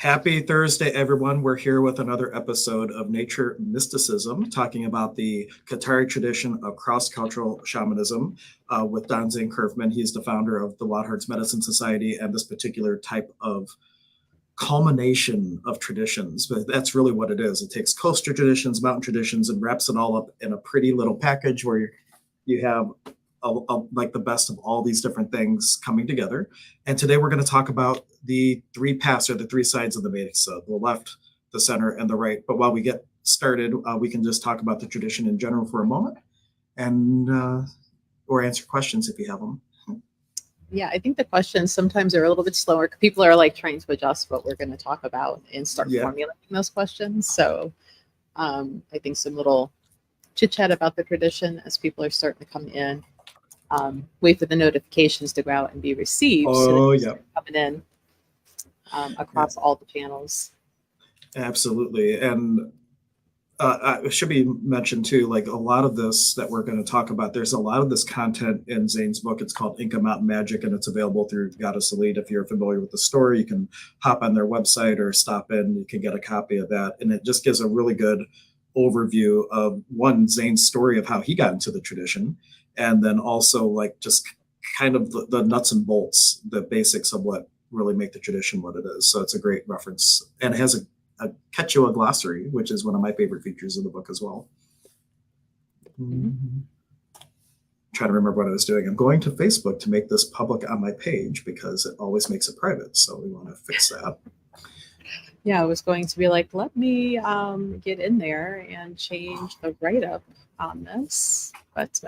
Happy Thursday, everyone. We're here with another episode of Nature Mysticism, talking about the Qatari tradition of cross-cultural shamanism with Don Zane Curfman. He's the founder of the Wild Hearts Medicine Society and this particular type of culmination of traditions. But that's really what it is. It takes coastal traditions, mountain traditions, and wraps it all up in a pretty little package where you have like the best of all these different things coming together. And today we're going to talk about the three paths or the three sides of the mesa, the left, the center, and the right. But while we get started, we can just talk about the tradition in general for a moment and or answer questions if you have them. Yeah, I think the questions sometimes are a little bit slower. People are like trying to adjust what we're going to talk about and start formulating those questions. So I think some little chit chat about the tradition as people are starting to come in. Wait for the notifications to go out and be received. Coming in across all the channels. Absolutely. And it should be mentioned too, like a lot of this that we're going to talk about, there's a lot of this content in Zane's book. It's called Inka Mountain Magic, and it's available through Goddess Elite. If you're familiar with the story, you can hop on their website or stop in. You can get a copy of that. And it just gives a really good overview of Zane's story of how he got into the tradition. And then also like just kind of the nuts and bolts, the basics of what really make the tradition what it is. So it's a great reference, and it has a Quechua glossary, which is one of my favorite features of the book as well. Trying to remember what I was doing. I'm going to Facebook to make this public on my page because it always makes it private. So we want to fix that. Yeah, I was going to be like, let me get in there and change the write-up on this, but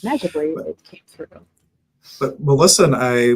magically it came through. But Melissa and I,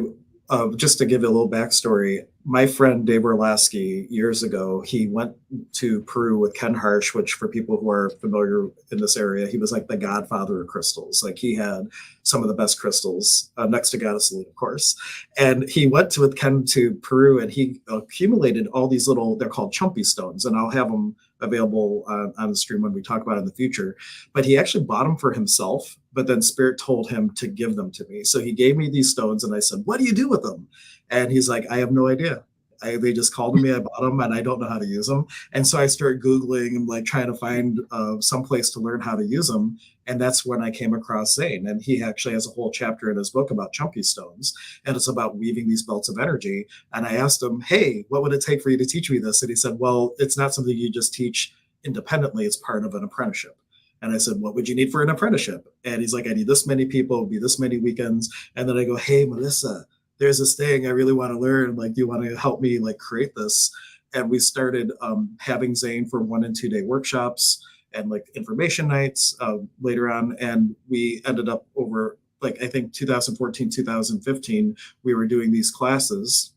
just to give you a little backstory, my friend Dave Orlasky, years ago, he went to Peru with Ken Harsh, which for people who are familiar in this area, he was like the godfather of crystals. Like he had some of the best crystals, next to Goddess Elite, of course. And he went with Ken to Peru, and he accumulated all these little, they're called chumpy stones, and I'll have them available on the stream when we talk about it in the future. But he actually bought them for himself, but then Spirit told him to give them to me. So he gave me these stones, and I said, what do you do with them? And he's like, I have no idea. They just called me, I bought them, and I don't know how to use them. And so I started Googling and like trying to find some place to learn how to use them. And that's when I came across Zane. And he actually has a whole chapter in his book about chunky stones. And it's about weaving these belts of energy. And I asked him, hey, what would it take for you to teach me this? And he said, well, it's not something you just teach independently. It's part of an apprenticeship. And I said, what would you need for an apprenticeship? And he's like, I need this many people, it'll be this many weekends. And then I go, hey, Melissa, there's this thing I really want to learn. Like, do you want to help me like create this? And we started having Zane for 1 and 2 day workshops and like information nights later on. And we ended up over like, I think 2014, 2015, we were doing these classes.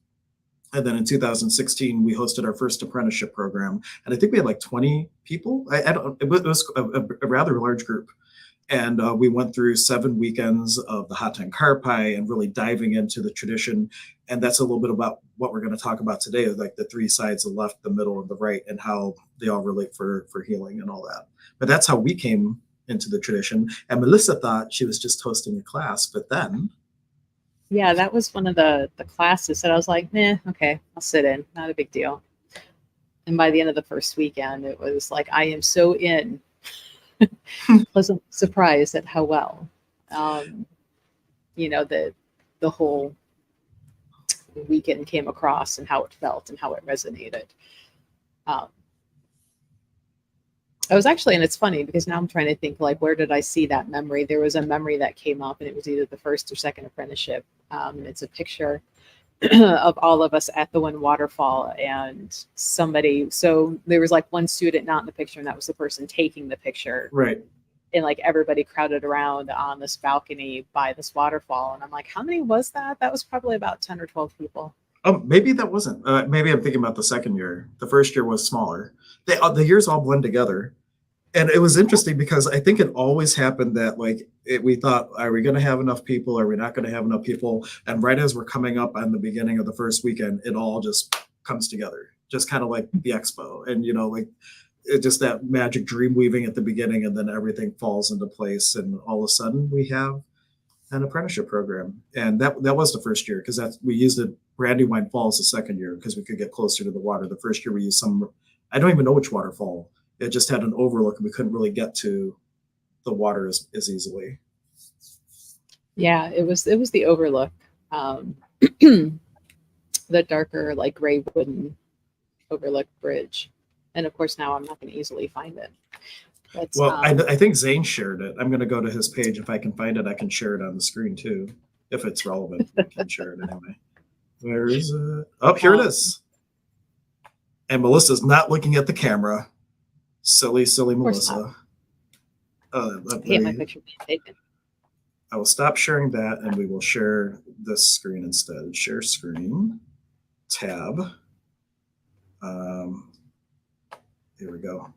And then in 2016, we hosted our first apprenticeship program. And I think we had like 20 people. It was a rather large group. And we went through 7 weekends of the Hatan Karpay and really diving into the tradition. And that's a little bit about what we're going to talk about today, like the three sides, the left, the middle, and the right, and how they all relate for healing and all that. But that's how we came into the tradition. And Melissa thought she was just hosting a class, but then... Yeah, that was one of the classes that I was like, nah, okay, I'll sit in, not a big deal. And by the end of the first weekend, it was like, I am so in. Pleasant surprised at how well, the whole weekend came across and how it felt and how it resonated. I was actually, and it's funny because now I'm trying to think like, where did I see that memory? There was a memory that came up, and it was either the first or second apprenticeship. It's a picture of all of us at the one waterfall, and somebody, so there was like one student not in the picture, and that was the person taking the picture, right? And like everybody crowded around on this balcony by this waterfall, and I'm like, how many was that? That was probably about 10 or 12 people. Oh, maybe that wasn't. Maybe I'm thinking about the second year. The first year was smaller. The years all blend together. And it was interesting because I think it always happened that like we thought, are we going to have enough people? Are we not going to have enough people? And right as we're coming up on the beginning of the first weekend, it all just comes together, just kind of like the expo. And, like it just that magic dream weaving at the beginning, and then everything falls into place. And all of a sudden we have an apprenticeship program. And that was the first year because we used it Brandywine Falls the second year because we could get closer to the water. The first year we used some, I don't even know which waterfall. It just had an overlook and we couldn't really get to the water as easily. Yeah, it was the overlook. The darker, like gray wooden overlook bridge. And of course now I'm not going to easily find it. But, well, I think Zane shared it. I'm going to go to his page. If I can find it, I can share it on the screen too. If it's relevant, I can share it anyway. Where is it? Oh, here it is. And Melissa's not looking at the camera. Silly Melissa. Hate my picture being taken. I will stop sharing that and we will share this screen instead. Share screen, tab. Here we go.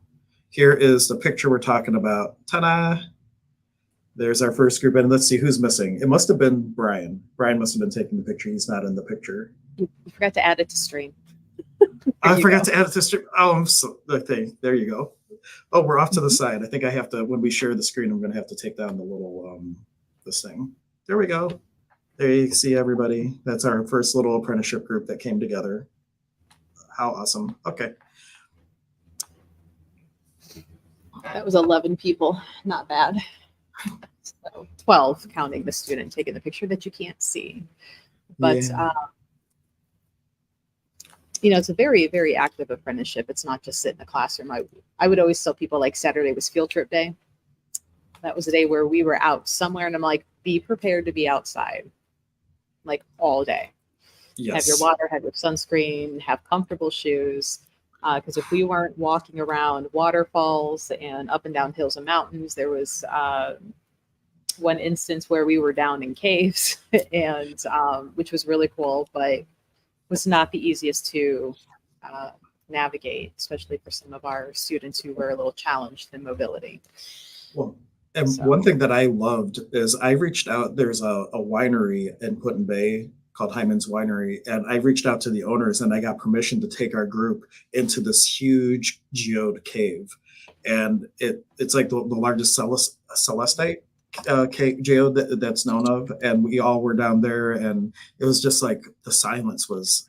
Here is the picture we're talking about. Ta-da! There's our first group, and let's see who's missing. It must have been Brian. Brian must have been taking the picture. He's not in the picture. You forgot to add it to stream. I forgot to add it to stream. Oh, I'm so okay. There you go. Oh, we're off to the side. I think I have to, when we share the screen, I'm going to have to take down the little, this thing. There we go. There you see everybody. That's our first little apprenticeship group that came together. How awesome. Okay. That was 11 people. Not bad. So 12 counting the student taking the picture that you can't see. But, yeah. You know, it's a very, very active apprenticeship. It's not just sit in the classroom. I would always tell people like Saturday was field trip day. That was a day where we were out somewhere and I'm like, be prepared to be outside like all day. Yes. Have your water, have your sunscreen, have comfortable shoes. Because if we weren't walking around waterfalls and up and down hills and mountains, there was one instance where we were down in caves and which was really cool, but was not the easiest to navigate, especially for some of our students who were a little challenged in mobility. Well, and one thing that I loved is I reached out, there's a winery in Put-in Bay called Hyman's Winery, and I reached out to the owners and I got permission to take our group into this huge geode cave. And it's like the largest celestite geode that's known of, and we all were down there and it was just like the silence was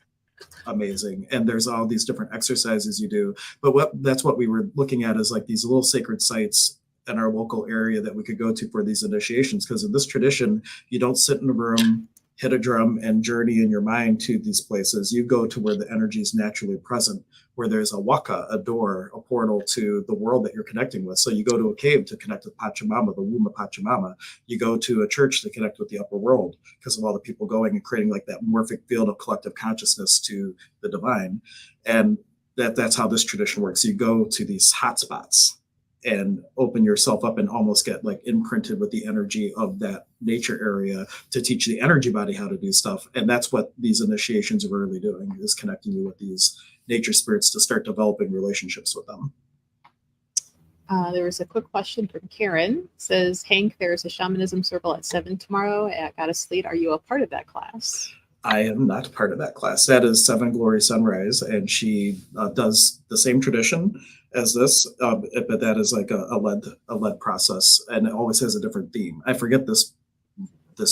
amazing, and there's all these different exercises you do, but that's what we were looking at is like these little sacred sites in our local area that we could go to for these initiations, because in this tradition you don't sit in a room, hit a drum and journey in your mind to these places. You go to where the energy is naturally present, where there's a waka, a door, a portal to the world that you're connecting with. So you go to a cave to connect with Pachamama, the womb of Pachamama. You go to a church to connect with the upper world because of all the people going and creating like that morphic field of collective consciousness to the divine. And that's how this tradition works. You go to these hotspots and open yourself up and almost get like imprinted with the energy of that nature area to teach the energy body how to do stuff. And that's what these initiations are really doing, is connecting you with these nature spirits to start developing relationships with them. There was a quick question from Karen. It says, Hank, there's a shamanism circle at 7 tomorrow at Goddess Fleet. Are you a part of that class? I am not part of that class. That is Seven Glory Sunrise, and she does the same tradition as this, but that is like a led process, and it always has a different theme. I forget this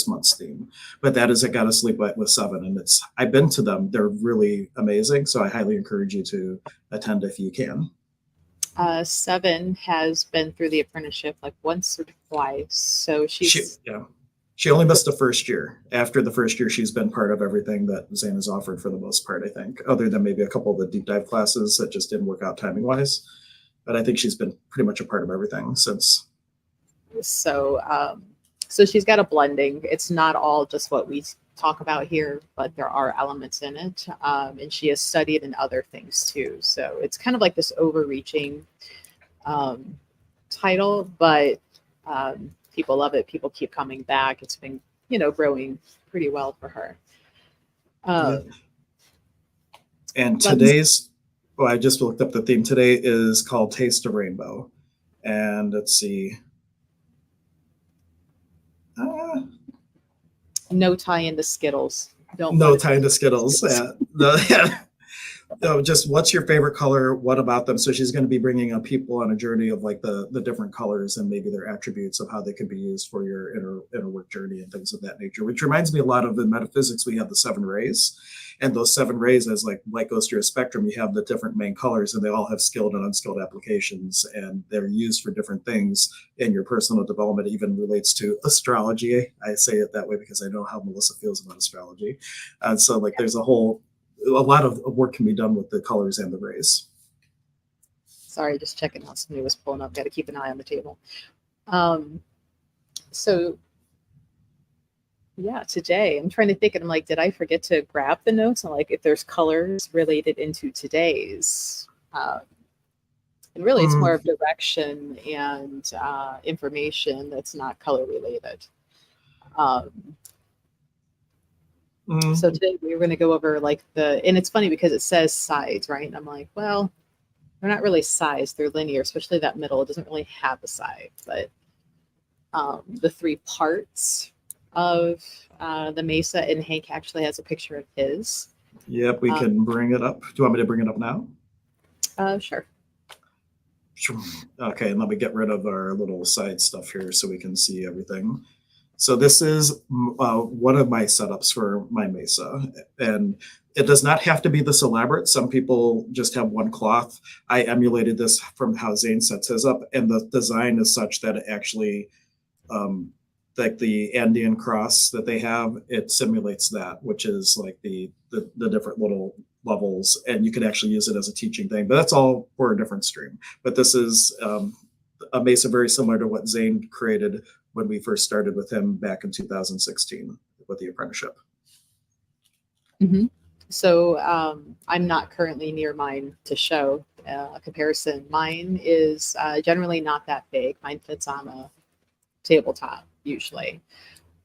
month's theme, but that is at Goddess Sleep with Seven, and I've been to them. They're really amazing, so I highly encourage you to attend if you can. Seven has been through the apprenticeship like once or twice, so She only missed the first year. After the first year, she's been part of everything that Zane has offered for the most part, I think, other than maybe a couple of the deep dive classes that just didn't work out timing wise. But I think she's been pretty much a part of everything since. So she's got a blending. It's not all just what we talk about here, but there are elements in it. And she has studied in other things too. So it's kind of like this overreaching title, but people love it. People keep coming back. It's been, growing pretty well for her. And today's, I just looked up the theme. Today is called Taste of Rainbow. And let's see. No tie into Skittles. No tie into Skittles. No, just what's your favorite color? What about them? So she's going to be bringing people on a journey of like the different colors and maybe their attributes of how they could be used for your inner work journey and things of that nature, which reminds me a lot of the metaphysics. We have the 7 rays, And those 7 rays, as like light goes through a spectrum, you have the different main colors, and they all have skilled and unskilled applications, and they're used for different things in your personal development. It even relates to astrology. I say it that way because I know how Melissa feels about astrology. And so like there's a lot of work can be done with the colors and the rays. Sorry, just checking out. Somebody was pulling up. Got to keep an eye on the table. So yeah, today I'm trying to think, and I'm like, did I forget to grab the notes? And like, if there's colors related into today's, and really it's more of direction and information that's not color related. So today we were going to go over like and it's funny because it says sides, right? And I'm like, well, they're not really sides, they're linear, especially that middle. It doesn't really have a side, but the 3 parts of the mesa, and Hank actually has a picture of his. Yep, we can bring it up. Do you want me to bring it up now? Sure. Okay, and let me get rid of our little side stuff here so we can see everything. So this is one of my setups for my mesa, and it does not have to be this elaborate. Some people just have one cloth. I emulated this from how Zane sets his up, and the design is such that it actually, like the Andean cross that they have, it simulates that, which is like the different little levels, and you can actually use it as a teaching thing. But that's all for a different stream. But this is a mesa very similar to what Zane created when we first started with him back in 2016 with the apprenticeship. Mm-hmm. So I'm not currently near mine to show a comparison. Mine is generally not that big. Mine fits on a tabletop usually.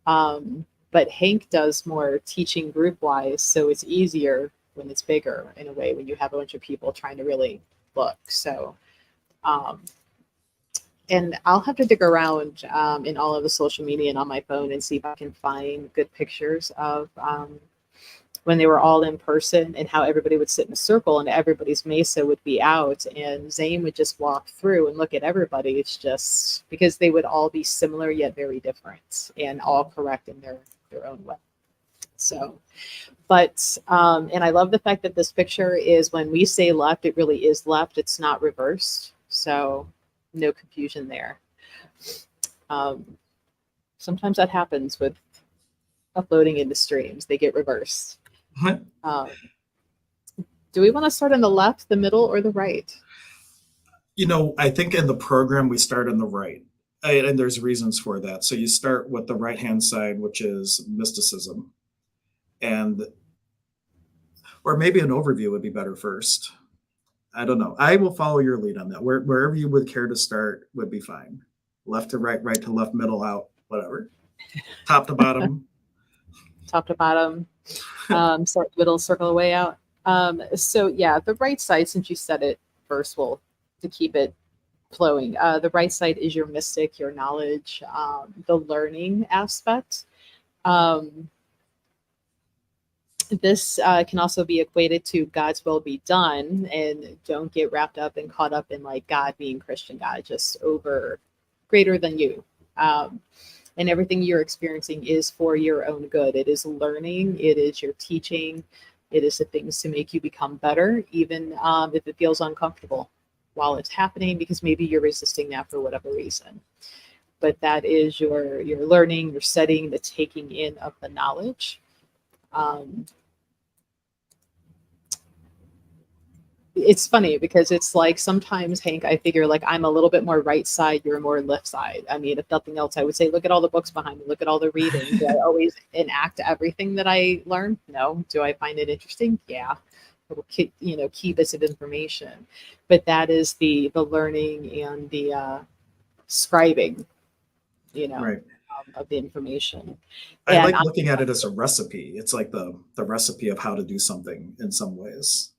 But Hank does more teaching group wise, so it's easier when it's bigger in a way, when you have a bunch of people trying to really look. So and I'll have to dig around in all of the social media and on my phone and see if I can find good pictures of when they were all in person and how everybody would sit in a circle and everybody's mesa would be out and Zane would just walk through and look at everybody. It's just because they would all be similar yet very different and all correct in their own way. So, but, and I love the fact that this picture is, when we say left, it really is left. It's not reversed. So no confusion there. Sometimes that happens with uploading into streams. They get reversed. Do we want to start on the left, the middle, or the right? You know, I think in the program we start on the right, and there's reasons for that. So you start with the right-hand side, which is mysticism, or maybe an overview would be better first. I don't know. I will follow your lead on that. Wherever you would care to start would be fine. Left to right, right to left, middle out, whatever. Top to bottom. Top to bottom. Middle, circle the way out. So yeah, the right side, since you said it first, well, to keep it flowing, the right side is your mystic, your knowledge, the learning aspect. This can also be equated to God's will be done, and don't get wrapped up and caught up in like God being Christian God, just over greater than you. And everything you're experiencing is for your own good. It is learning, it is your teaching, it is the things to make you become better, even if it feels uncomfortable while it's happening, because maybe you're resisting that for whatever reason. But that is your learning, your setting, the taking in of the knowledge. It's funny because it's like sometimes, Hank, I figure like I'm a little bit more right side, you're more left side. I mean, if nothing else, I would say, look at all the books behind me, look at all the reading. Do I always enact everything that I learn? No. Do I find it interesting? Yeah. Little key bits of information. But that is the learning and the scribing, Right. Of the information. I like looking at it as a recipe. It's like the recipe of how to do something in some ways.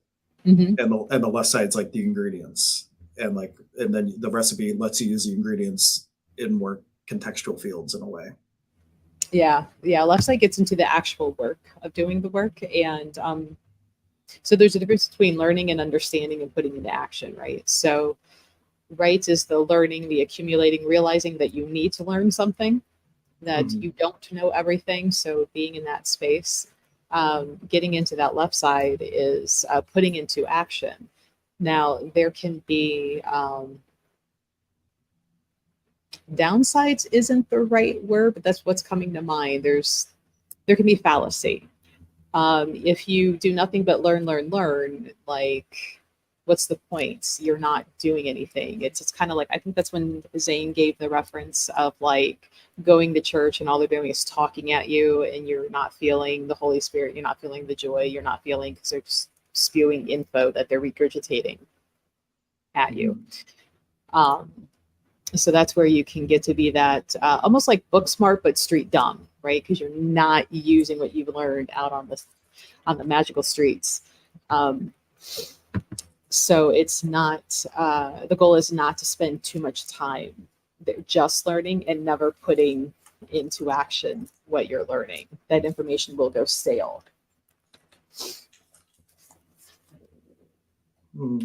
Mm-hmm. And the left side's like the ingredients, and then the recipe lets you use the ingredients in more contextual fields in a way. Yeah. Left side gets into the actual work of doing the work, and so there's a difference between learning and understanding and putting into action, right? So right is the learning, the accumulating, realizing that you need to learn something, that you don't know everything. So being in that space. getting into that left side is putting into action. Now, there can be downsides isn't the right word, but that's what's coming to mind. There can be fallacy. If you do nothing but learn, like, what's the point? You're not doing anything. It's kind of like, I think that's when Zane gave the reference of like going to church and all they're doing is talking at you and you're not feeling the Holy Spirit, you're not feeling the joy, you're not feeling, because they're just spewing info that they're regurgitating at you. So that's where you can get to be that almost like book smart but street dumb, right? Because you're not using what you've learned out on the magical streets. So it's not, the goal is not to spend too much time just learning and never putting into action what you're learning. That information will go stale. What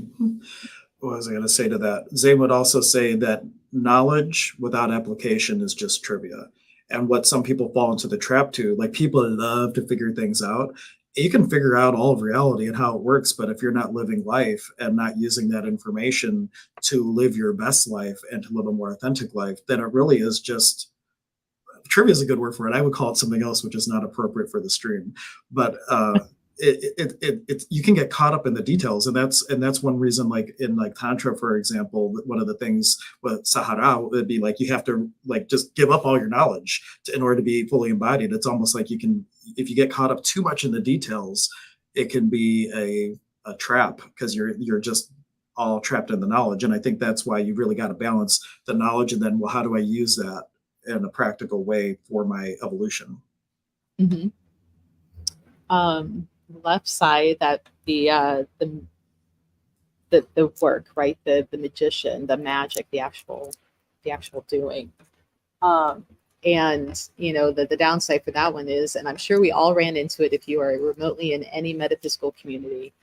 was I going to say to that? Zane would also say that knowledge without application is just trivia. And what some people fall into the trap to, like people love to figure things out. You can figure out all of reality and how it works, but if you're not living life and not using that information to live your best life and to live a more authentic life, then it really is just, trivia is a good word for it. I would call it something else, which is not appropriate for the stream. But you can get caught up in the details, and that's one reason, like in like Tantra, for example, one of the things with Sahara would be like you have to like just give up all your knowledge in order to be fully embodied. It's almost like you can, if you get caught up too much in the details, it can be a trap because you're just all trapped in the knowledge. And I think that's why you really got to balance the knowledge and then, well, how do I use that in a practical way for my evolution? Mm-hmm. Left side, that the work, right? The magician, the magic, the actual doing. And you know, the downside for that one is, and I'm sure we all ran into it if you are remotely in any metaphysical community,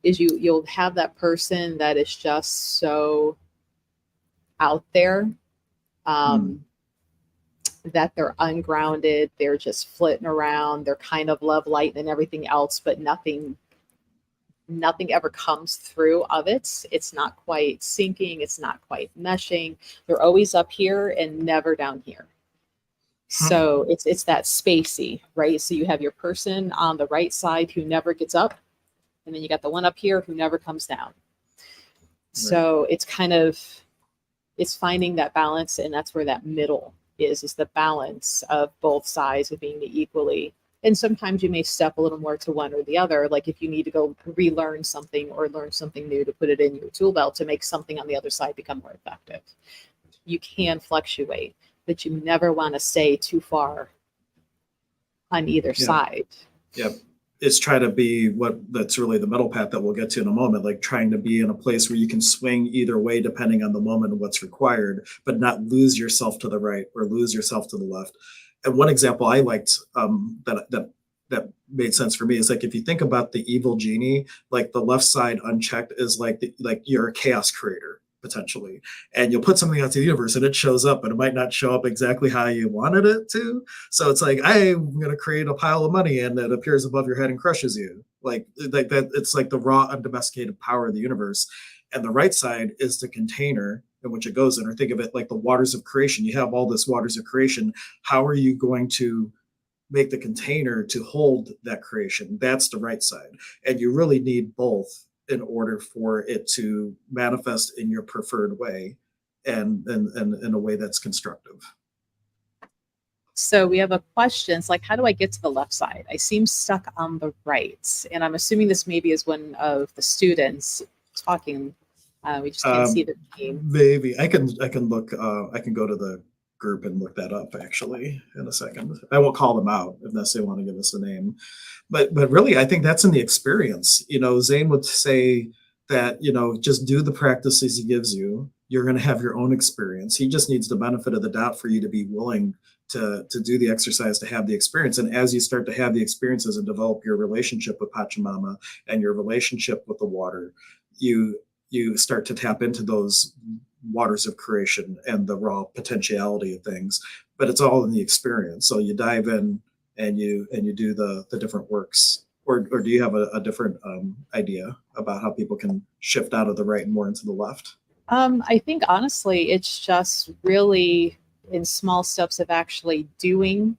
is you'll have that person that is just so out there. That they're ungrounded, they're just flitting around, they're kind of love light and everything else, but nothing ever comes through of it. It's not quite syncing, it's not quite meshing. They're always up here and never down here. So it's that spacey, right? So you have your person on the right side who never gets up, and then you got the one up here who never comes down. Right. So it's kind of, it's finding that balance, and that's where that middle is the balance of both sides of being equally. And sometimes you may step a little more to one or the other, like if you need to go relearn something or learn something new to put it in your tool belt to make something on the other side become more effective. You can fluctuate, but you never want to stay too far on either side. Yep. It's try to be that's really the middle path that we'll get to in a moment, like trying to be in a place where you can swing either way depending on the moment and what's required, but not lose yourself to the right or lose yourself to the left. And one example I liked that made sense for me is like if you think about the evil genie, like the left side unchecked is like you're a chaos creator potentially, and you'll put something out to the universe and it shows up, but it might not show up exactly how you wanted it to. So it's like, I'm going to create a pile of money and it appears above your head and crushes you. Like that. It's like the raw, undomesticated power of the universe. And the right side is the container in which it goes in, or think of it like the waters of creation. You have all this waters of creation. How are you going to make the container to hold that creation? That's the right side. And you really need both in order for it to manifest in your preferred way and in a way that's constructive. So we have a question. It's like, how do I get to the left side? I seem stuck on the right. And I'm assuming this maybe is one of the students talking. We just can't see the name. Maybe I can look, I can go to the group and look that up actually in a second. I won't call them out unless they want to give us a name. But really, I think that's in the experience. You know, Zane would say that, you know, just do the practices he gives you. You're going to have your own experience. He just needs the benefit of the doubt for you to be willing to do the exercise, to have the experience. And as you start to have the experiences and develop your relationship with Pachamama and your relationship with the water, you start to tap into those waters of creation and the raw potentiality of things. But it's all in the experience. So you dive in and you do the different works. Or do you have a different idea about how people can shift out of the right and more into the left? I think honestly, it's just really in small steps of actually doing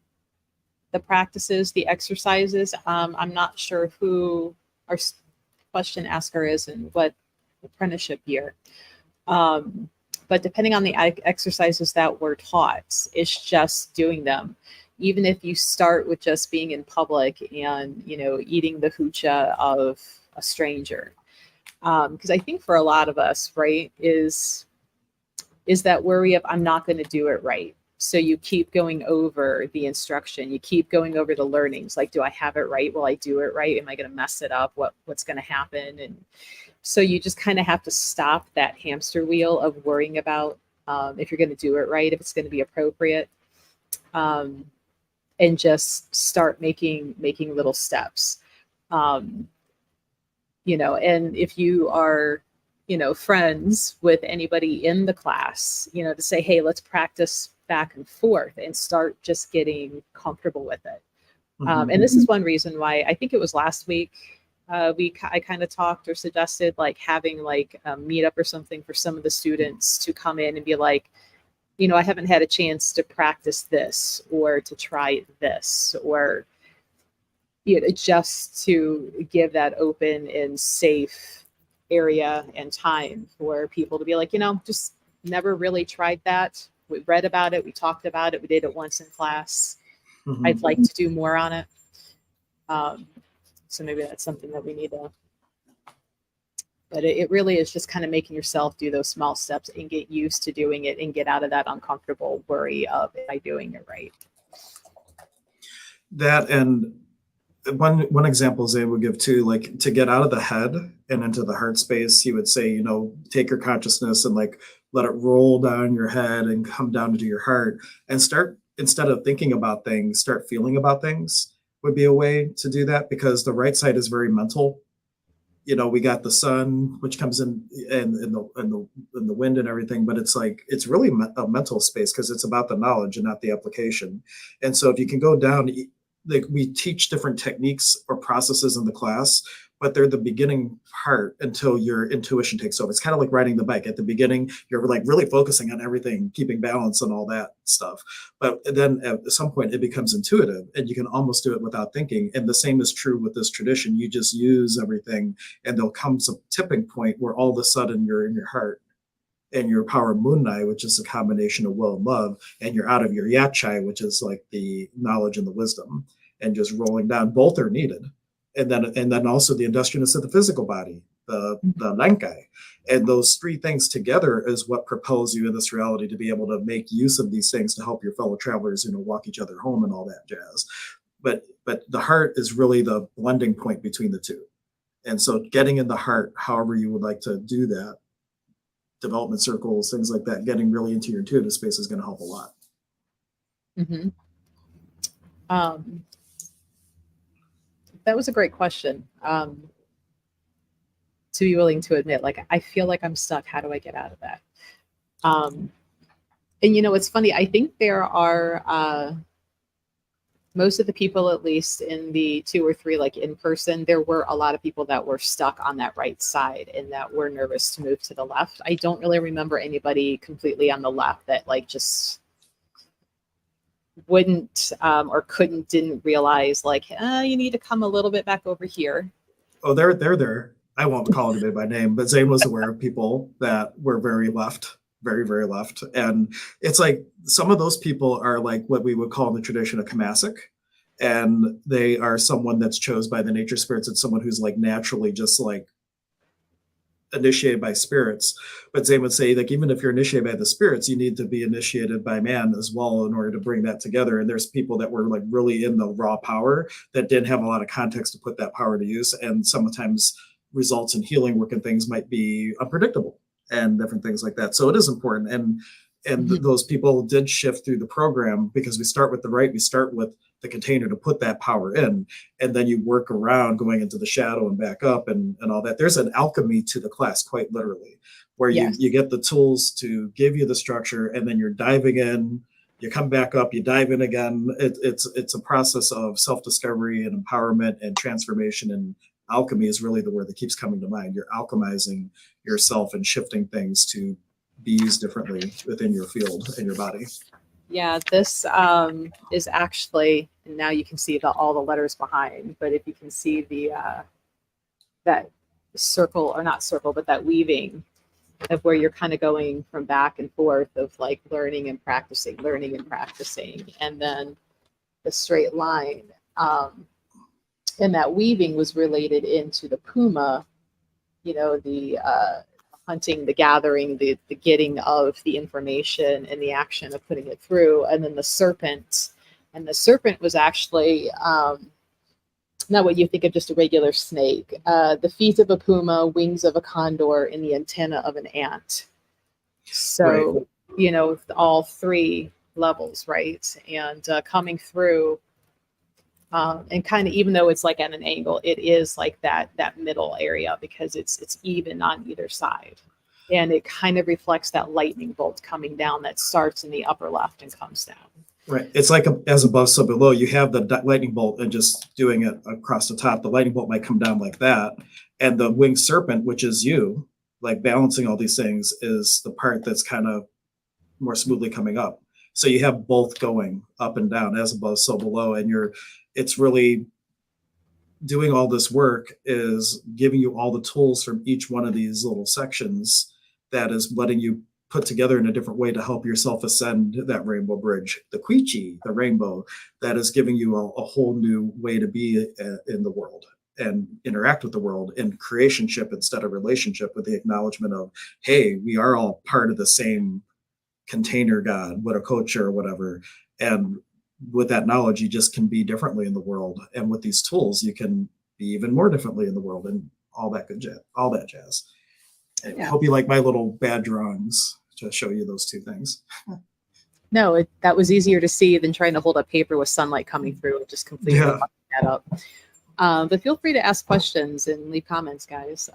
the practices, the exercises. I'm not sure who our question asker is and what apprenticeship year. But depending on the exercises that we're taught, it's just doing them. Even if you start with just being in public and, eating the hoocha of a stranger. Because I think for a lot of us, right, is that worry of I'm not going to do it right. So you keep going over the instruction, you keep going over the learnings. Like, do I have it right? Will I do it right? Am I going to mess it up? What's going to happen? And so you just kind of have to stop that hamster wheel of worrying about if you're going to do it right, if it's going to be appropriate, and just start making little steps. And if you are, friends with anybody in the class, to say, hey, let's practice back and forth and start just getting comfortable with it. Mm-hmm. And this is one reason why I think it was last week I kind of talked or suggested like having like a meetup or something for some of the students to come in and be like, I haven't had a chance to practice this or to try this, or just to give that open and safe area and time for people to be like, just never really tried that. We read about it. We talked about it. We did it once in class. Mm-hmm. I'd like to do more on it. So maybe that's something that we need to, but it really is just kind of making yourself do those small steps and get used to doing it and get out of that uncomfortable worry of, am I doing it right? That, and one example Zane would give too, like to get out of the head and into the heart space, he would say, take your consciousness and like let it roll down your head and come down into your heart and start, instead of thinking about things, start feeling about things would be a way to do that, because the right side is very mental. We got the sun, which comes in and the wind and everything, but it's like, it's really a mental space because it's about the knowledge and not the application. And so if you can go down, like we teach different techniques or processes in the class, but they're the beginning part until your intuition takes over. It's kind of like riding the bike. At the beginning, you're like really focusing on everything, keeping balance and all that stuff. But then at some point it becomes intuitive and you can almost do it without thinking. And the same is true with this tradition. You just use everything and there'll come some tipping point where all of a sudden you're in your heart and your power munai, which is a combination of will and love, and you're out of your yachai, which is like the knowledge and the wisdom, and just rolling down. Both are needed. And then also the industriousness of the physical body, the Lankai. And those three things together is what propels you in this reality to be able to make use of these things to help your fellow travelers, walk each other home and all that jazz. But the heart is really the blending point between the two. And so getting in the heart, however you would like to do that, development circles, things like that, getting really into your intuitive space is going to help a lot. Mm-hmm. That was a great question. To be willing to admit, like, I feel like I'm stuck. How do I get out of that? And it's funny. I think there are most of the people, at least in the 2 or 3, like in person, there were a lot of people that were stuck on that right side and that were nervous to move to the left. I don't really remember anybody completely on the left that like just wouldn't or didn't realize like, you need to come a little bit back over here. Oh, they're there. I won't call anybody by name, but Zane was aware of people that were very left, very, very left. And it's like some of those people are like what we would call in the tradition a kamasic. And they are someone that's chose by the nature spirits. It's someone who's like naturally just like initiated by spirits. But Zane would say, like, even if you're initiated by the spirits, you need to be initiated by man as well in order to bring that together. And there's people that were like really in the raw power that didn't have a lot of context to put that power to use. And sometimes results in healing work and things might be unpredictable and different things like that. So it is important. And those people did shift through the program because we start with the right, we start with the container to put that power in, and then you work around going into the shadow and back up and all that. There's an alchemy to the class, quite literally, where Yes. you get the tools to give you the structure, and then you're diving in you come back up, you dive in again. It's a process of self-discovery and empowerment and transformation, and alchemy is really the word that keeps coming to mind. You're alchemizing yourself and shifting things to be used differently within your field and your body. Yeah, this is actually, and now you can see all the letters behind, but if you can see that circle, or not circle, but that weaving of where you're kind of going from back and forth of like learning and practicing, and then the straight line. And that weaving was related into the puma, the hunting, the gathering, the getting of the information and the action of putting it through. And then the serpent. And the serpent was actually not what you think of just a regular snake. The feet of a puma, wings of a condor, and the antenna of an ant. So, right. All three levels, right? And coming through, and kind of, even though it's like at an angle, it is like that middle area, because it's even on either side. And it kind of reflects that lightning bolt coming down that starts in the upper left and comes down. Right. It's like as above, so below. You have the lightning bolt, and just doing it across the top, the lightning bolt might come down like that. And the winged serpent, which is you, like balancing all these things, is the part that's kind of more smoothly coming up. So you have both going up and down, as above, so below. And it's really doing all this work is giving you all the tools from each one of these little sections that is letting you put together in a different way to help yourself ascend that rainbow bridge, the Quiche, the rainbow, that is giving you a whole new way to be in the world and interact with the world in creationship instead of relationship, with the acknowledgement of, hey, we are all part of the same container God, what a coach or whatever. And with that knowledge, you just can be differently in the world. And with these tools, you can be even more differently in the world, and all that good jazz, all that jazz. I hope you like my little bad drawings to show you those two things. No, that was easier to see than trying to hold up paper with sunlight coming through. It just completely fucked that up. But feel free to ask questions and leave comments, guys.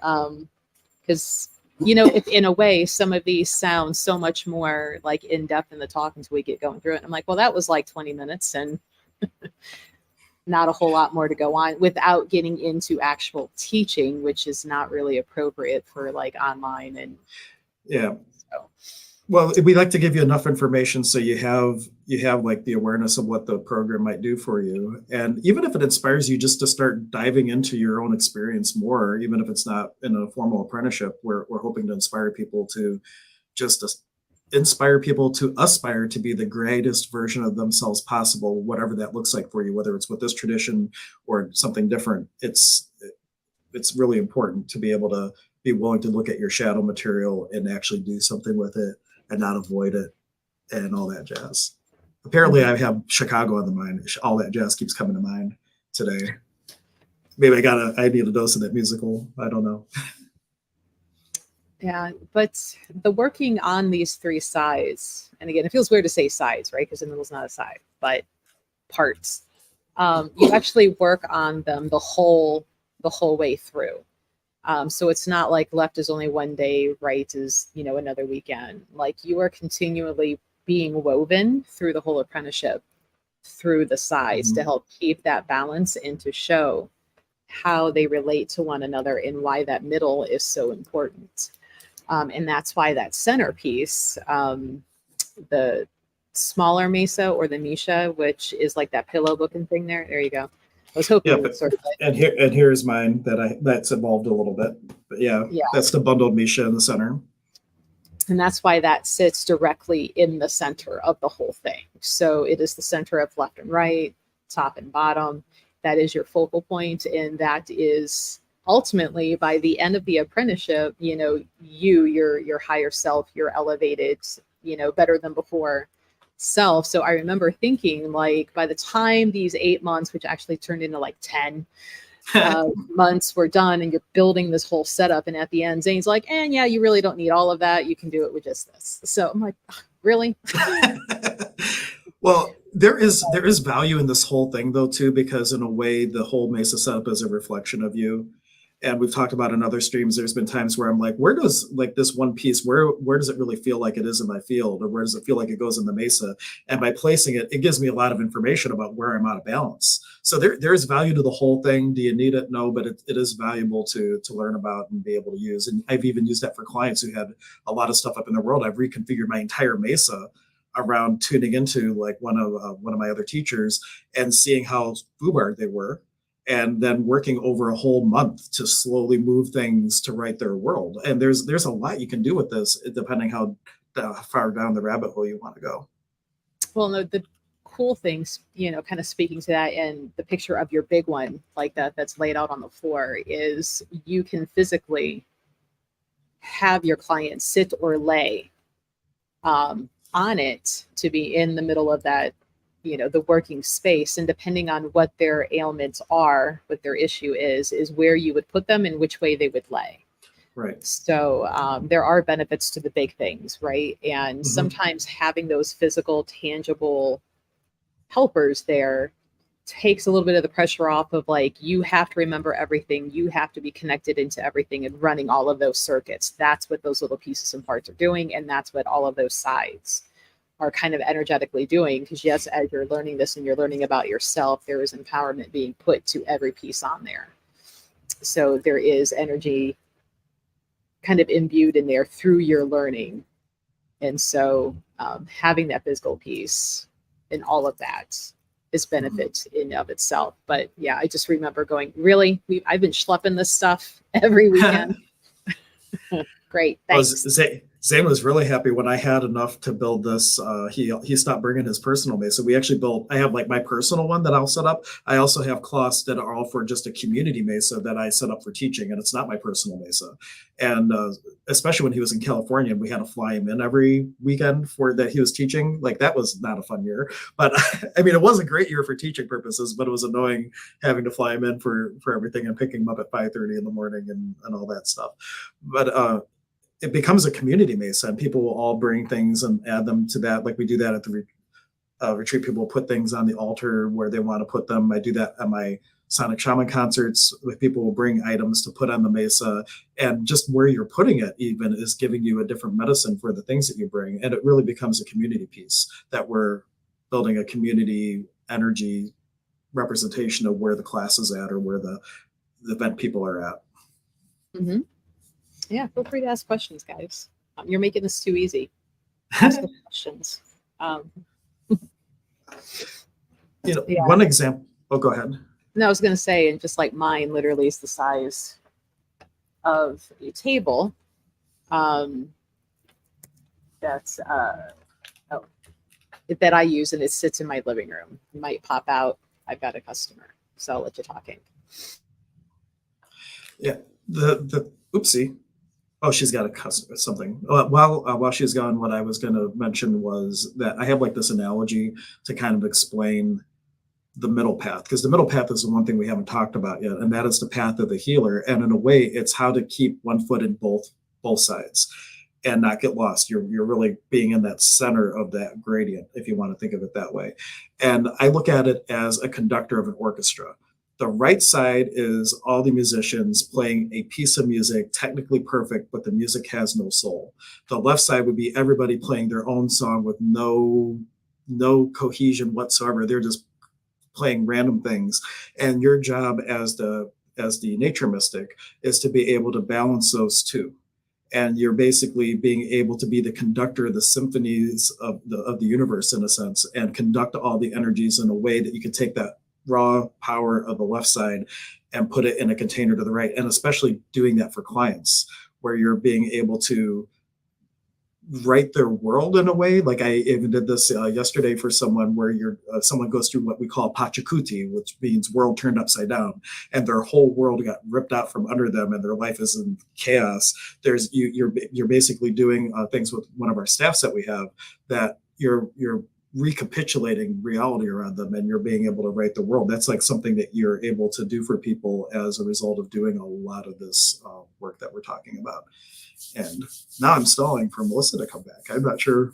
Because, if in a way, some of these sound so much more like in depth in the talk until we get going through it. And I'm like, well, that was like 20 minutes and not a whole lot more to go on without getting into actual teaching, which is not really appropriate for like online. And so. Well, we like to give you enough information so you have like the awareness of what the program might do for you. And even if it inspires you just to start diving into your own experience more, even if it's not in a formal apprenticeship, we're hoping to inspire people to aspire to be the greatest version of themselves possible, whatever that looks like for you, whether it's with this tradition or something different. It's really important to be able to be willing to look at your shadow material and actually do something with it and not avoid it and all that jazz. Apparently I have Chicago on the mind. All that jazz keeps coming to mind today. Maybe I need a dose of that musical. I don't know. Yeah, but the working on these three sides, and again, it feels weird to say sides, right? Because the middle's not a side, but parts. You actually work on them the whole way through. So it's not like left is only one day, right is, another weekend. Like, you are continually being woven through the whole apprenticeship, through the sides, to help keep that balance and to show how they relate to one another and why that middle is so important. And that's why that centerpiece, the smaller mesa or the Misha, which is like that pillow looking thing there. There you go. I was hoping. And here's mine that's evolved a little bit. But yeah, that's the bundled Misha in the center. And that's why that sits directly in the center of the whole thing. So it is the center of left and right, top and bottom. That is your focal point, and that is ultimately, by the end of the apprenticeship, your higher self, your elevated, better than before self. So I remember thinking, like, by the time these 8 months, which actually turned into like 10 months, were done, and you're building this whole setup, and at the end, Zane's like, and you really don't need all of that. You can do it with just this. So I'm like, really? Well, there is value in this whole thing though too, because in a way the whole Mesa setup is a reflection of you. And we've talked about in other streams, there's been times where I'm like, where does like this one piece, where does it really feel like it is in my field? Or where does it feel like it goes in the mesa? And by placing it, it gives me a lot of information about where I'm out of balance. So there is value to the whole thing. Do you need it? No, but it is valuable to learn about and be able to use. And I've even used that for clients who had a lot of stuff up in the world. I've reconfigured my entire mesa around tuning into like one of my other teachers and seeing how foobarred they were, and then working over a whole month to slowly move things to right their world. And there's a lot you can do with this depending how far down the rabbit hole you want to go. Well, no, the cool things, kind of speaking to that, and the picture of your big one like that's laid out on the floor, is you can physically have your client sit or lay on it to be in the middle of that, the working space. And depending on what their ailments are, what their issue is where you would put them and which way they would lay. Right. So there are benefits to the big things, right? And sometimes having those physical, tangible helpers there takes a little bit of the pressure off of like, you have to remember everything. You have to be connected into everything and running all of those circuits. That's what those little pieces and parts are doing. And that's what all of those sides are kind of energetically doing. Because yes, as you're learning this and you're learning about yourself, there is empowerment being put to every piece on there. So there is energy kind of imbued in there through your learning. And so having that physical piece and all of that is benefit in of itself. But yeah, I just remember going, really? I've been schlepping this stuff every weekend. Great, thanks. Well, Zane was really happy when I had enough to build this. He stopped bringing his personal mesa. We actually built, I have like my personal one that I'll set up. I also have cloths that are all for just a community mesa that I set up for teaching, and it's not my personal mesa. And especially when he was in California and we had to fly him in every weekend for that he was teaching, like that was not a fun year. But I mean, it was a great year for teaching purposes, but it was annoying having to fly him in for everything and picking him up at 5:30 in the morning and all that stuff. But it becomes a community mesa, and people will all bring things and add them to that. Like we do that at the retreat. People will put things on the altar where they want to put them. I do that at my Sonic Shaman concerts, with people will bring items to put on the mesa, and just where you're putting it even is giving you a different medicine for the things that you bring. And it really becomes a community piece that we're building a community energy representation of where the class is at or where the event people are at. Mm-hmm. Yeah, feel free to ask questions, guys. You're making this too easy. Ask the questions. One example. Oh, go ahead. No, I was going to say, and just like mine literally is the size of a table. That's that I use, and it sits in my living room. It might pop out. I've got a customer, so I'll let you talking. Yeah. The oopsie. Oh, she's got a customer something. While she's gone, what I was going to mention was that I have like this analogy to kind of explain the middle path, because the middle path is the one thing we haven't talked about yet, and that is the path of the healer. And in a way, it's how to keep one foot in both sides and not get lost. You're really being in that center of that gradient, if you want to think of it that way. And I look at it as a conductor of an orchestra. The right side is all the musicians playing a piece of music, technically perfect, but the music has no soul. The left side would be everybody playing their own song with no cohesion whatsoever. They're just playing random things. And your job as the nature mystic is to be able to balance those two. And you're basically being able to be the conductor of the symphonies of the universe, in a sense, and conduct all the energies in a way that you can take that raw power of the left side and put it in a container to the right. And especially doing that for clients, where you're being able to write their world in a way. Like I even did this yesterday for someone, where someone goes through what we call pachacuti, which means world turned upside down, and their whole world got ripped out from under them and their life is in chaos. You're basically doing things with one of our staffs that we have, that you're recapitulating reality around them, and you're being able to write the world. That's like something that you're able to do for people as a result of doing a lot of this work that we're talking about. And now I'm stalling for Melissa to come back. I'm not sure.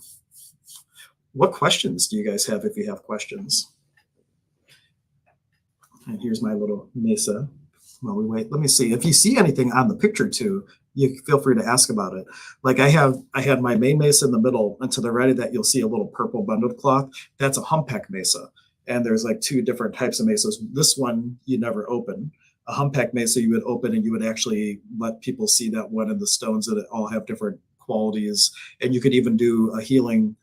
What questions do you guys have, if you have questions? And here's my little mesa. While we wait, let me see. If you see anything on the picture too, you feel free to ask about it. Like I had my main mesa in the middle, and to the right of that, you'll see a little purple bundled cloth. That's a humpback mesa. And there's like two different types of mesas. This one you never open. A humpback mesa you would open and you would actually let people see that one, and the stones that all have different qualities. And you could even do a healing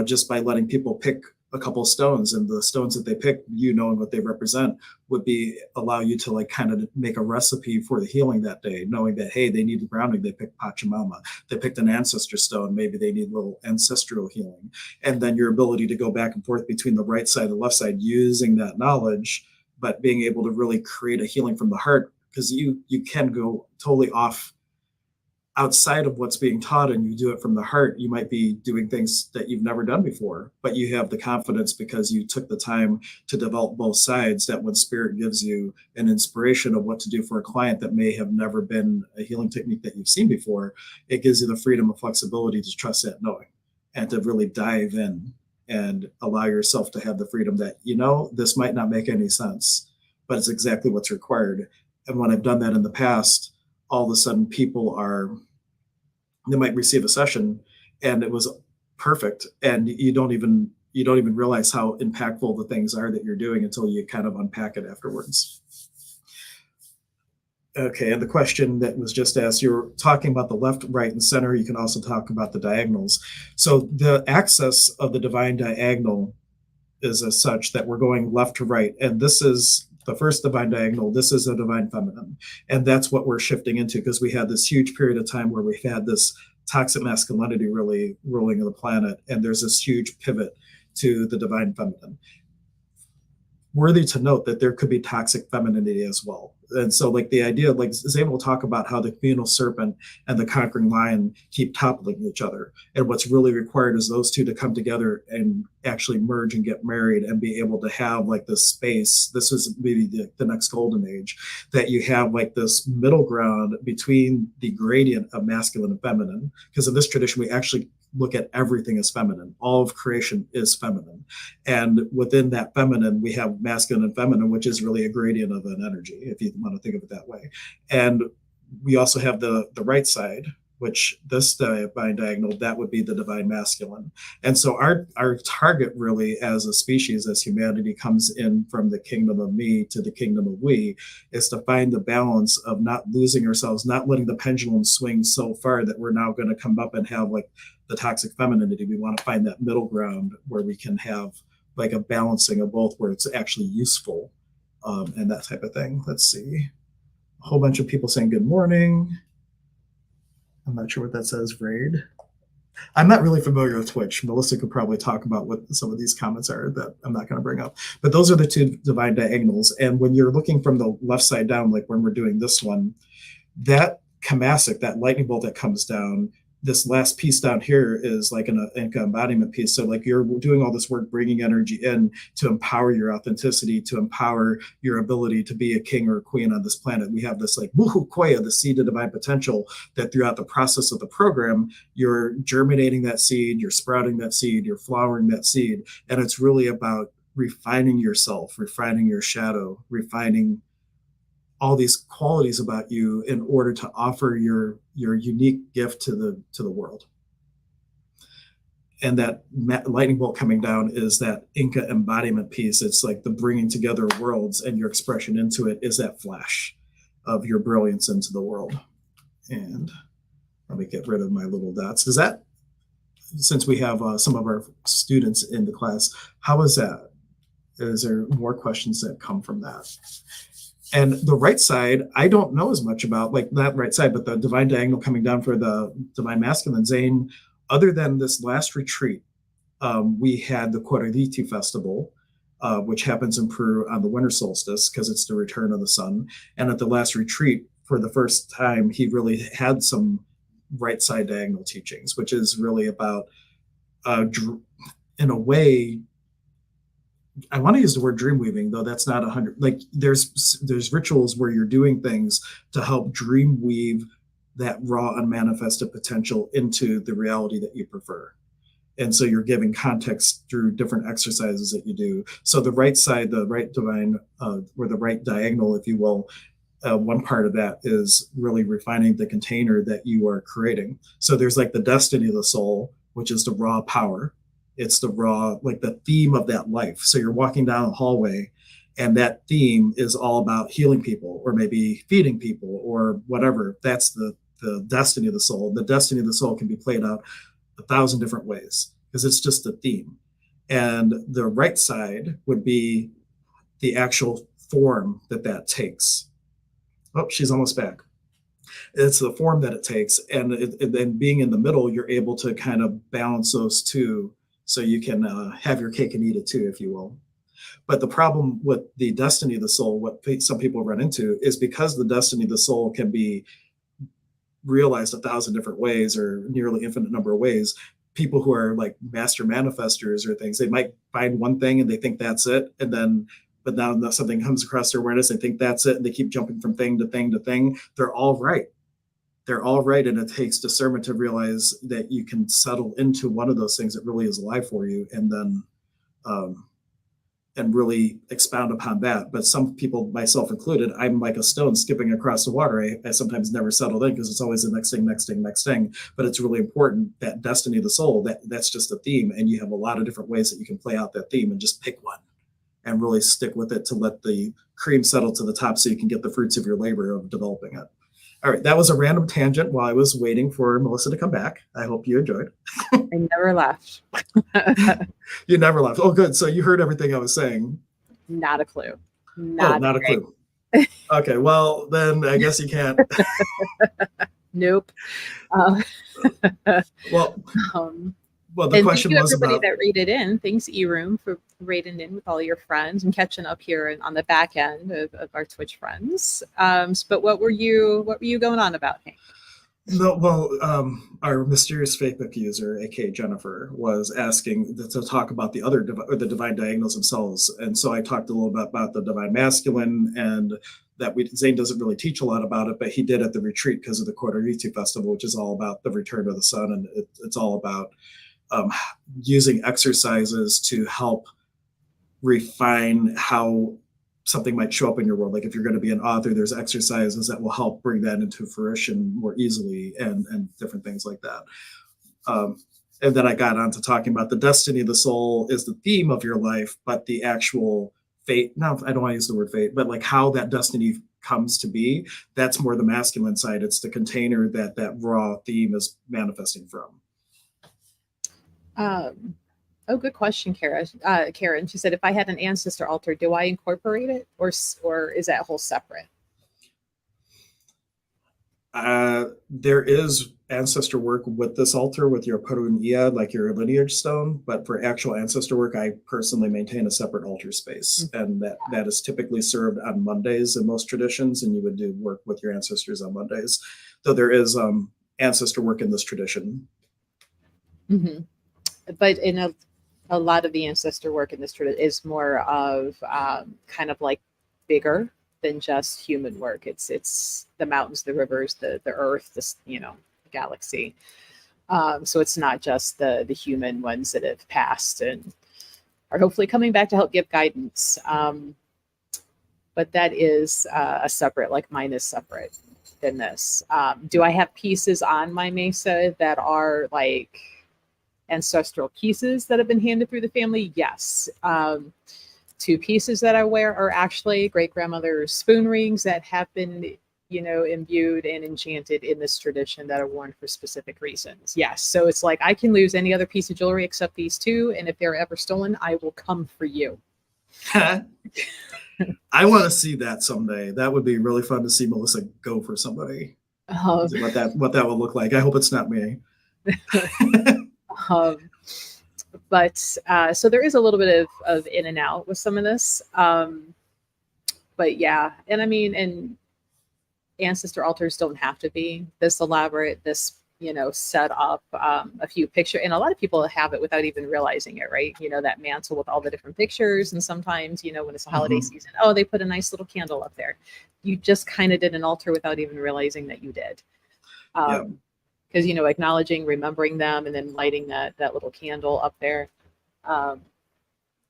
just by letting people pick a couple of stones, and the stones that they pick, you knowing what they represent, would be allow you to like kind of make a recipe for the healing that day, knowing that, hey, they need the grounding, they picked Pachamama, they picked an ancestor stone, maybe they need a little ancestral healing. And then your ability to go back and forth between the right side and the left side using that knowledge, but being able to really create a healing from the heart, because you can go totally off outside of what's being taught, and you do it from the heart. You might be doing things that you've never done before, but you have the confidence because you took the time to develop both sides, that when spirit gives you an inspiration of what to do for a client that may have never been a healing technique that you've seen before, it gives you the freedom and flexibility to trust that knowing and to really dive in and allow yourself to have the freedom that, this might not make any sense, but it's exactly what's required. And when I've done that in the past, all of a sudden they might receive a session and it was perfect, and you don't even realize how impactful the things are that you're doing until you kind of unpack it afterwards. Okay, and the question that was just asked, you're talking about the left, right, and center. You can also talk about the diagonals. So the axis of the divine diagonal is as such that we're going left to right, and this is the first divine diagonal. This is a divine feminine, and that's what we're shifting into, because we had this huge period of time where we've had this toxic masculinity really ruling the planet, and there's this huge pivot to the divine feminine. Worthy to note that there could be toxic femininity as well. And so like the idea, like Zane will talk about how the communal serpent and the conquering lion keep toppling each other. And what's really required is those two to come together and actually merge and get married and be able to have like this space. This is maybe the next golden age, that you have like this middle ground between the gradient of masculine and feminine. Because in this tradition, we actually look at everything as feminine. All of creation is feminine. And within that feminine, we have masculine and feminine, which is really a gradient of an energy, if you want to think of it that way. And we also have the right side, which this divine diagonal, that would be the divine masculine. And so our target really as a species, as humanity comes in from the kingdom of me to the kingdom of we, is to find the balance of not losing ourselves, not letting the pendulum swing so far that we're now going to come up and have like the toxic femininity. We want to find that middle ground where we can have like a balancing of both, where it's actually useful, and that type of thing. Let's see. A whole bunch of people saying good morning. I'm not sure what that says, Raid. I'm not really familiar with Twitch. Melissa could probably talk about what some of these comments are that I'm not going to bring up. But those are the two divine diagonals. And when you're looking from the left side down, like when we're doing this one, that Kamasic, that lightning bolt that comes down, this last piece down here is like an Inka embodiment piece. So like you're doing all this work, bringing energy in to empower your authenticity, to empower your ability to be a king or a queen on this planet. We have this like Wuhu Koya, the seed of divine potential, that throughout the process of the program, you're germinating that seed, you're sprouting that seed, you're flowering that seed. And it's really about refining yourself, refining your shadow, refining all these qualities about you in order to offer your unique gift to the world. And that lightning bolt coming down is that Inka embodiment piece. It's like the bringing together worlds, and your expression into it is that flash of your brilliance into the world. And let me get rid of my little dots. Does that, since we have some of our students in the class, how is that? Is there more questions that come from that? And the right side, I don't know as much about, like that right side, but the divine diagonal coming down for the divine masculine, Zane, other than this last retreat, we had the Corraliti festival, which happens in Peru on the winter solstice, because it's the return of the sun. And at the last retreat, for the first time, he really had some right side diagonal teachings, which is really about, in a way, I want to use the word dream weaving, though that's not 100. Like there's rituals where you're doing things to help dream weave that raw unmanifested potential into the reality that you prefer. And so you're giving context through different exercises that you do. So the right side, the right divine, or the right diagonal, if you will, one part of that is really refining the container that you are creating. So there's like the destiny of the soul, which is the raw power. It's the raw, like the theme of that life. So you're walking down the hallway, and that theme is all about healing people or maybe feeding people or whatever. That's the destiny of the soul. The destiny of the soul can be played out 1,000 different ways because it's just a theme. And the right side would be the actual form that that takes. Oh, she's almost back. It's the form that it takes, and then being in the middle, you're able to kind of balance those two, so you can have your cake and eat it too, if you will. But the problem with the destiny of the soul, what some people run into, is because the destiny of the soul can be realized 1,000 different ways or nearly infinite number of ways. People who are like master manifestors or things, they might find one thing and they think that's it, and then but now something comes across their awareness, they think that's it, and they keep jumping from thing to thing to thing. They're all right. They're all right, and it takes discernment to realize that you can settle into one of those things that really is alive for you, and then and really expound upon that. But some people, myself included, I'm like a stone skipping across the water. I sometimes never settled in because it's always the next thing, next thing, next thing. But it's really important, that destiny of the soul, that's just a theme, and you have a lot of different ways that you can play out that theme, and just pick one and really stick with it to let the cream settle to the top so you can get the fruits of your labor of developing it. All right, that was a random tangent while I was waiting for Melissa to come back. I hope you enjoyed. I never left. You never left. Oh, good. So you heard everything I was saying. Not a clue. Not a clue. Okay, well, then I guess you can't. Nope. Well, the question was everybody about that rated in. Thanks, eRoom, for rating in with all your friends and catching up here on the back end of our Twitch friends. But what were you going on about, Hank? No, well, our mysterious Facebook user, aka Jennifer, was asking to talk about the other the divine diagonals themselves, and so I talked a little bit about the divine masculine, and that Zane doesn't really teach a lot about it, but he did at the retreat because of the Kodaritu festival, which is all about the return of the sun, and it's all about using exercises to help refine how something might show up in your world. Like if you're going to be an author, there's exercises that will help bring that into fruition more easily, and different things like that. And then I got on to talking about the destiny of the soul is the theme of your life, but the actual fate, no, I don't want to use the word fate, but like how that destiny comes to be, that's more the masculine side. It's the container that raw theme is manifesting from. Oh, good question, Karen. She said, if I had an ancestor altar, do I incorporate it, or is that whole separate? There is ancestor work with this altar with your Peru, like your lineage stone, but for actual ancestor work, I personally maintain a separate altar space, and that is typically served on Mondays in most traditions, and you would do work with your ancestors on Mondays, though there is ancestor work in this tradition. Mm-hmm. But in a lot of the ancestor work in this tradition is more of kind of like bigger than just human work. It's the mountains, the rivers, the earth, the galaxy. So it's not just the human ones that have passed and are hopefully coming back to help give guidance. But that is a separate, like mine is separate than this. Do I have pieces on my mesa that are like ancestral pieces that have been handed through the family? Yes. 2 pieces that I wear are actually great-grandmother's spoon rings that have been, imbued and enchanted in this tradition that are worn for specific reasons. Yes. So it's like I can lose any other piece of jewelry except these 2, and if they're ever stolen, I will come for you. I want to see that someday. That would be really fun to see Melissa go for somebody. What that will look like. I hope it's not me. But so there is a little bit of in and out with some of this. But yeah, and I mean, and ancestor altars don't have to be this elaborate, this, set up a few pictures. And a lot of people have it without even realizing it, right? That mantle with all the different pictures. And sometimes, when it's a holiday season, they put a nice little candle up there. You just kind of did an altar without even realizing that you did. Because, acknowledging, remembering them, and then lighting that little candle up there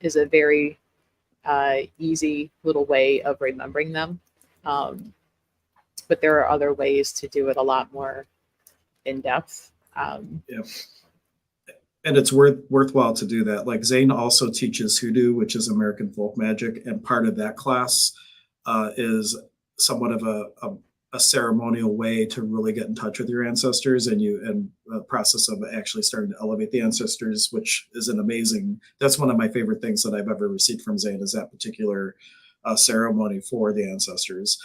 is a very easy little way of remembering them. but there are other ways to do it a lot more in depth. Yeah. And it's worthwhile to do that. Like Zane also teaches hoodoo, which is American folk magic, and part of that class is somewhat of a ceremonial way to really get in touch with your ancestors, and the process of actually starting to elevate the ancestors, which is an amazing. That's one of my favorite things that I've ever received from Zane, is that particular ceremony for the ancestors.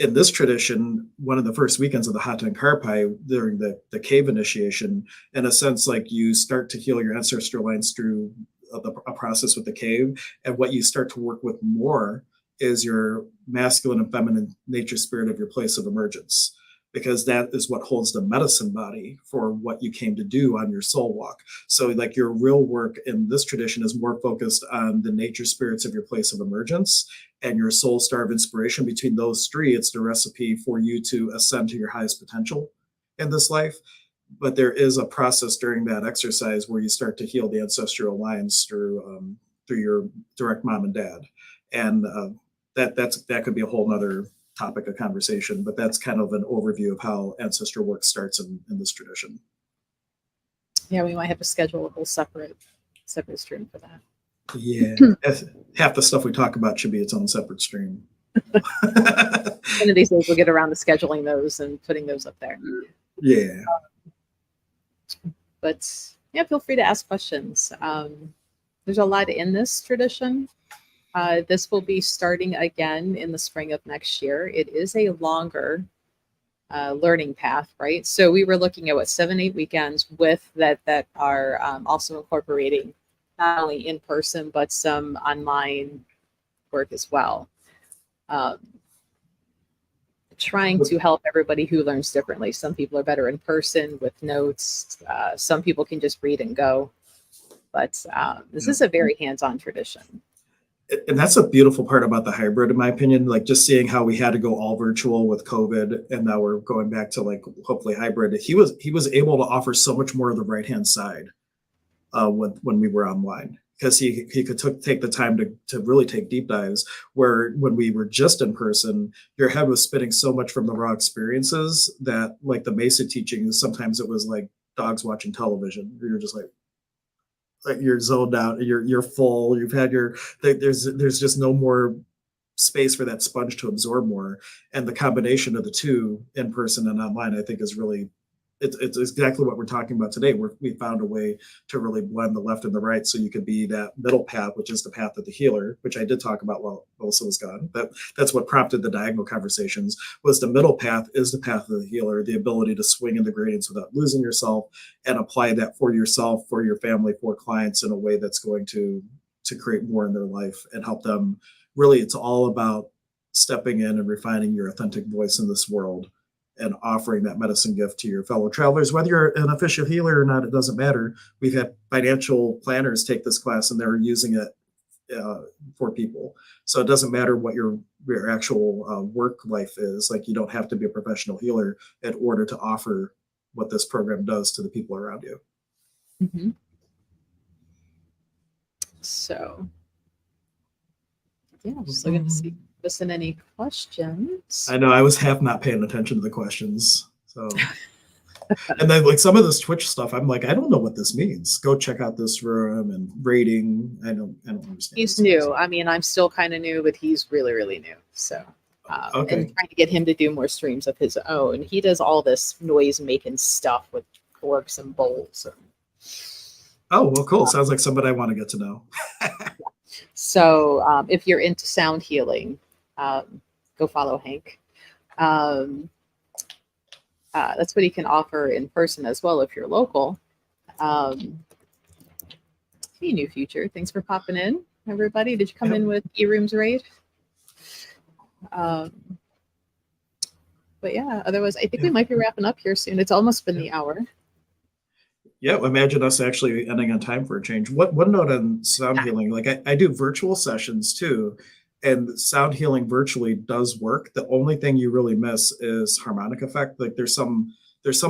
In this tradition, one of the first weekends of the Hatan Karpay during the cave initiation, in a sense, like you start to heal your ancestral lines through a process with the cave. And what you start to work with more is your masculine and feminine nature spirit of your place of emergence, because that is what holds the medicine body for what you came to do on your soul walk. So like your real work in this tradition is more focused on the nature spirits of your place of emergence and your soul star of inspiration. Between those three, it's the recipe for you to ascend to your highest potential in this life. But there is a process during that exercise where you start to heal the ancestral lines through your direct mom and dad. And that could be a whole nother topic of conversation, but that's kind of an overview of how ancestral work starts in this tradition. Yeah, we might have to schedule a whole separate stream for that. Yeah, half the stuff we talk about should be its own separate stream. One of these days we'll get around to scheduling those and putting those up there. Yeah. But yeah, feel free to ask questions. There's a lot in this tradition. This will be starting again in the spring of next year. It is a longer learning path, right? So we were looking at 7-8 weekends with that are also incorporating not only in person, but some online work as well. Trying to help everybody who learns differently. Some people are better in person with notes. Some people can just read and go. But this is a very hands-on tradition. And that's a beautiful part about the hybrid, in my opinion, like just seeing how we had to go all virtual with COVID, and now we're going back to like hopefully hybrid. He was able to offer so much more of the right-hand side when we were online, because he could take the time to really take deep dives, where when we were just in person, your head was spinning so much from the raw experiences that like the mesa teaching, sometimes it was like dogs watching television. You're just like you're zoned out, you're full, you've had there's just no more space for that sponge to absorb more. And the combination of the two, in person and online, I think is really, it's exactly what we're talking about today. We found a way to really blend the left and the right, so you could be that middle path, which is the path of the healer, which I did talk about while Melissa was gone. That's what prompted the diagonal conversations, was the middle path is the path of the healer, the ability to swing in the gradients without losing yourself and apply that for yourself, for your family, for clients in a way that's going to create more in their life and help them. Really, it's all about stepping in and refining your authentic voice in this world and offering that medicine gift to your fellow travelers. Whether you're an official healer or not, it doesn't matter. We've had financial planners take this class and they're using it for people. So it doesn't matter what your actual work life is. Like, you don't have to be a professional healer in order to offer what this program does to the people around you. Mm-hmm. So, yeah, I'm just looking to see if there's any questions. I know I was half not paying attention to the questions. So, and then like some of this Twitch stuff, I'm like, I don't know what this means. Go check out this room and rating. I don't understand. He's new. I mean, I'm still kind of new, but he's really, really new. So, okay. And trying to get him to do more streams of his own. He does all this noise making stuff with forks and bowls. Oh, well, cool. Sounds like somebody I want to get to know. So if you're into sound healing, go follow Hank. That's what he can offer in person as well if you're local. Hey, New Future. Thanks for popping in, everybody. Did you come in with E-Rooms Raid? But yeah, otherwise, I think we might be wrapping up here soon. It's almost been the hour. Yeah, imagine us actually ending on time for a change. One note on sound healing, like I do virtual sessions too, and sound healing virtually does work. The only thing you really miss is harmonic effect. Like there's some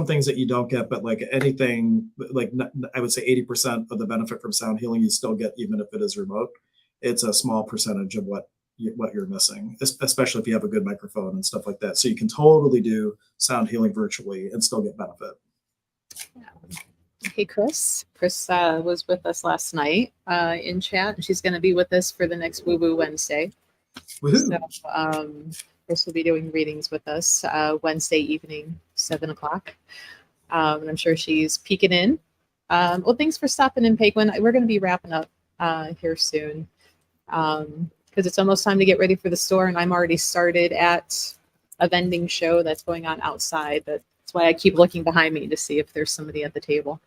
things that you don't get, but like anything, like I would say 80% of the benefit from sound healing you still get, even if it is remote. It's a small percentage of what what you're missing, especially if you have a good microphone and stuff like that. So you can totally do sound healing virtually and still get benefit. Hey, Chris. Chris was with us last night in chat, and she's going to be with us for the next Woo Woo Wednesday. Woohoo. So Chris will be doing readings with us Wednesday evening, 7 o'clock. And I'm sure she's peeking in. Well, thanks for stopping in, Paquin. We're going to be wrapping up here soon because it's almost time to get ready for the store, and I'm already started at a vending show that's going on outside. That's why I keep looking behind me to see if there's somebody at the table.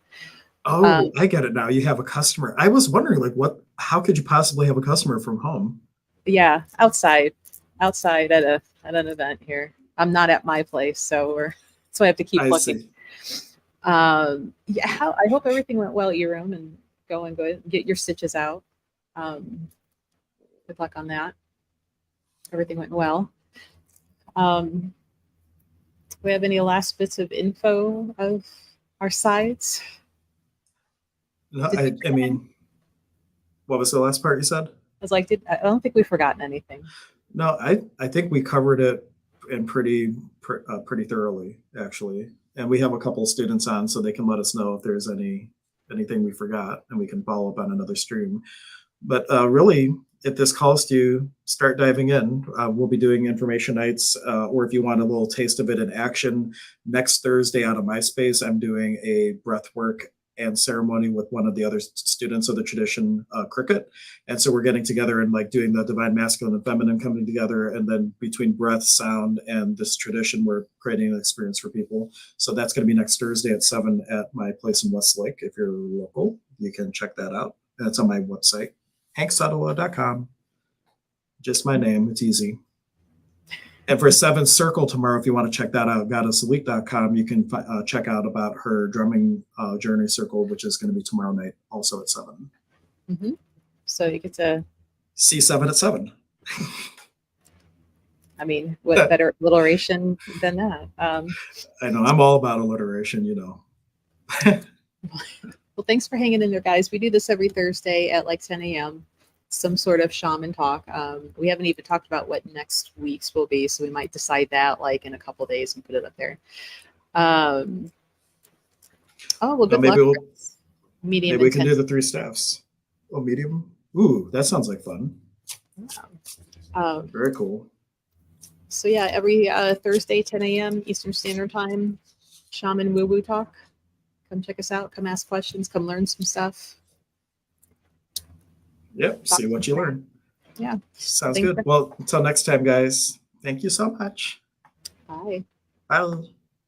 Oh, I get it now. You have a customer. I was wondering, like, how could you possibly have a customer from home? Yeah, outside at an event here. I'm not at my place, so I have to keep looking. See. Yeah, I hope everything went well at your room, and go and get your stitches out. Good luck on that. Everything went well. Do we have any last bits of info of our sites? No, I mean, what was the last part you said? I was like, I don't think we've forgotten anything. No, I think we covered it in pretty thoroughly, actually. And we have a couple of students on, so they can let us know if there's anything we forgot, and we can follow up on another stream. But really, if this calls to you, start diving in. We'll be doing information nights, or if you want a little taste of it in action, next Thursday out of my space, I'm doing a breathwork and ceremony with one of the other students of the tradition, cricket. And so we're getting together and like doing the divine masculine and feminine coming together. And then between breath, sound, and this tradition, we're creating an experience for people. So that's going to be next Thursday at 7 at my place in Westlake. If you're local, you can check that out. And it's on my website, hanksutala.com. Just my name. It's easy. And for 7 Circle tomorrow, if you want to check that out, goddessalik.com, you can check out about her drumming journey circle, which is going to be tomorrow night, also at 7. Mm-hmm. So you get to see 7 at 7. I mean, what better alliteration than that? I know. I'm all about alliteration, you know. Well, thanks for hanging in there, guys. We do this every Thursday at like 10 a.m. Some sort of shaman talk. We haven't even talked about what next week's will be, so we might decide that like in a couple days and put it up there. Well, good luck. Medium. Maybe we can do the 3 staffs. Oh, medium. Ooh, that sounds like fun. Very cool. So yeah, every Thursday, 10 a.m. Eastern Standard Time, shaman woo woo talk. Come check us out. Come ask questions. Come learn some stuff. Yep, see what you learn. Yeah. Sounds good. Well, until next time, guys. Thank you so much. Bye. Bye.